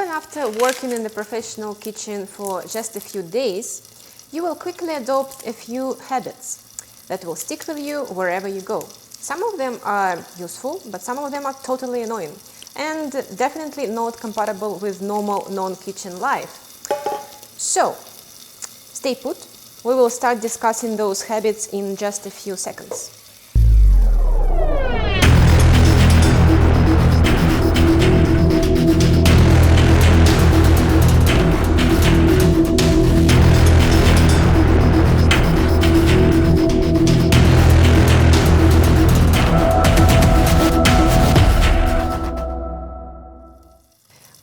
even after working in the professional kitchen for just a few days, you will quickly adopt a few habits that will stick with you wherever you go. Some of them are useful, but some of them are totally annoying and definitely not compatible with normal non-kitchen life. So, stay put. We will start discussing those habits in just a few seconds.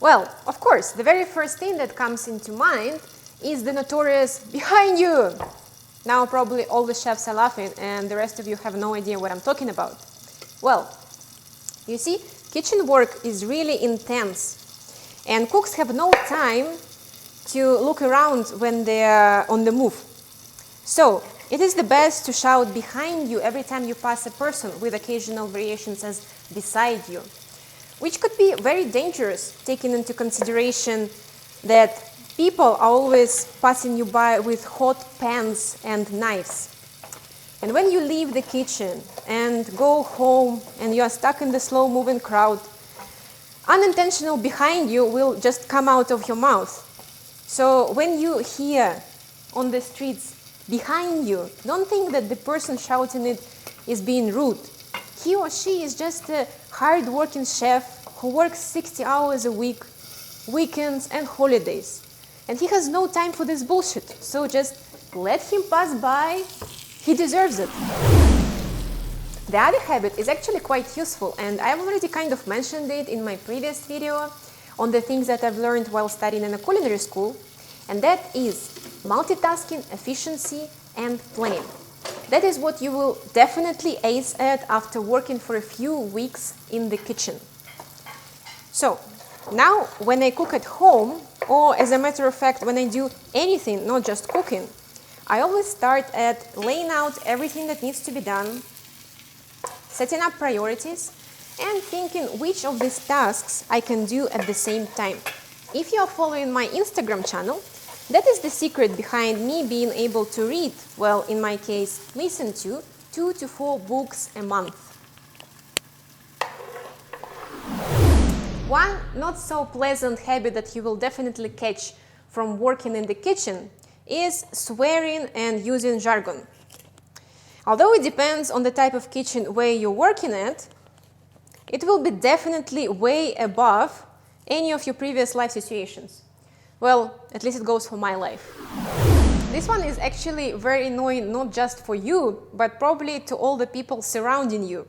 Well, of course, the very first thing that comes into mind is the notorious behind you. Now probably all the chefs are laughing and the rest of you have no idea what I'm talking about. Well, you see, kitchen work is really intense and cooks have no time to look around when they're on the move. So, it is the best to shout behind you every time you pass a person, with occasional variations as beside you, which could be very dangerous, taking into consideration that people are always passing you by with hot pans and knives. And when you leave the kitchen and go home and you are stuck in the slow-moving crowd, unintentional behind you will just come out of your mouth. So when you hear on the streets behind you, don't think that the person shouting it is being rude. He or she is just a hard-working chef who works 60 hours a week, weekends and holidays. And he has no time for this bullshit. So just let him pass by. He deserves it. The other habit is actually quite useful, and I've already kind of mentioned it in my previous video on the things that I've learned while studying in a culinary school, and that is multitasking, efficiency, and planning. That is what you will definitely ace at after working for a few weeks in the kitchen. So, now when I cook at home, or as a matter of fact, when I do anything, not just cooking, I always start at laying out everything that needs to be done, setting up priorities, and thinking which of these tasks I can do at the same time. If you are following my Instagram channel, that is the secret behind me being able to read, well, in my case, listen to 2 to 4 books a month. One not so pleasant habit that you will definitely catch from working in the kitchen is swearing and using jargon. Although it depends on the type of kitchen where you're working at, it will be definitely way above any of your previous life situations. Well, at least it goes for my life. This one is actually very annoying not just for you, but probably to all the people surrounding you.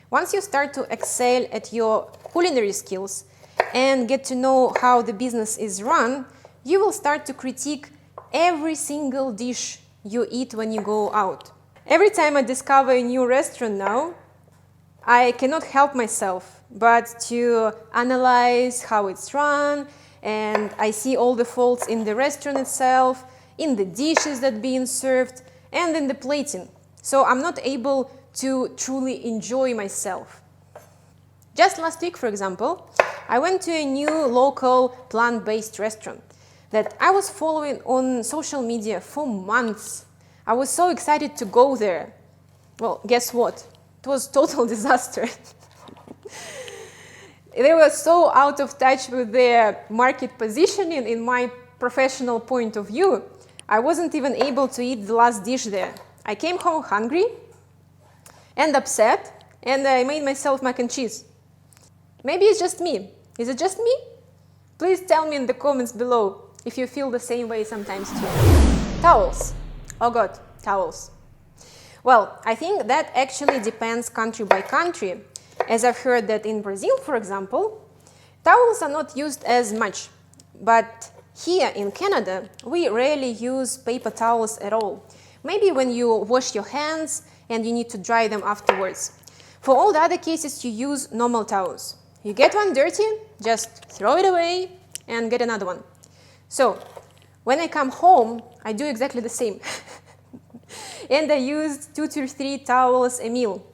Once you start to excel at your culinary skills and get to know how the business is run, you will start to critique every single dish you eat when you go out. Every time I discover a new restaurant now, I cannot help myself but to analyze how it's run, and I see all the faults in the restaurant itself, in the dishes that are being served, and in the plating. So I'm not able to truly enjoy myself. Just last week, for example, I went to a new local plant-based restaurant that I was following on social media for months. I was so excited to go there. Well, guess what? It was a total disaster. They were so out of touch with their market positioning in my professional point of view. I wasn't even able to eat the last dish there. I came home hungry and upset, and I made myself mac and cheese. Maybe it's just me. Is it just me? Please tell me in the comments below if you feel the same way sometimes too. Towels. Oh God, towels. Well, I think that actually depends country by country, as I've heard that in Brazil, for example, towels are not used as much. But here in Canada, we rarely use paper towels at all. Maybe when you wash your hands and you need to dry them afterwards. For all the other cases, you use normal towels. You get one dirty, just throw it away and get another one. So, when I come home, I do exactly the same. And I use 2 to 3 towels a meal.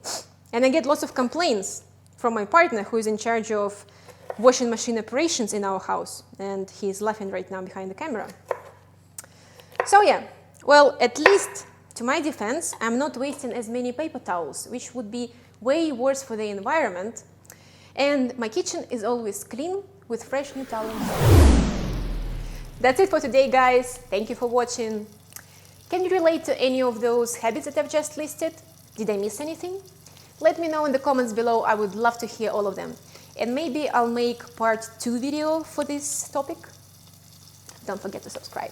And I get lots of complaints from my partner, who is in charge of washing machine operations in our house, and he's laughing right now behind the camera. So yeah, well, at least to my defense, I'm not wasting as many paper towels, which would be way worse for the environment, and my kitchen is always clean with fresh new towels. That's it for today, guys. Thank you for watching. Can you relate to any of those habits that I've just listed? Did I miss anything? Let me know in the comments below. I would love to hear all of them. And maybe I'll make part 2 video for this topic. Don't forget to subscribe.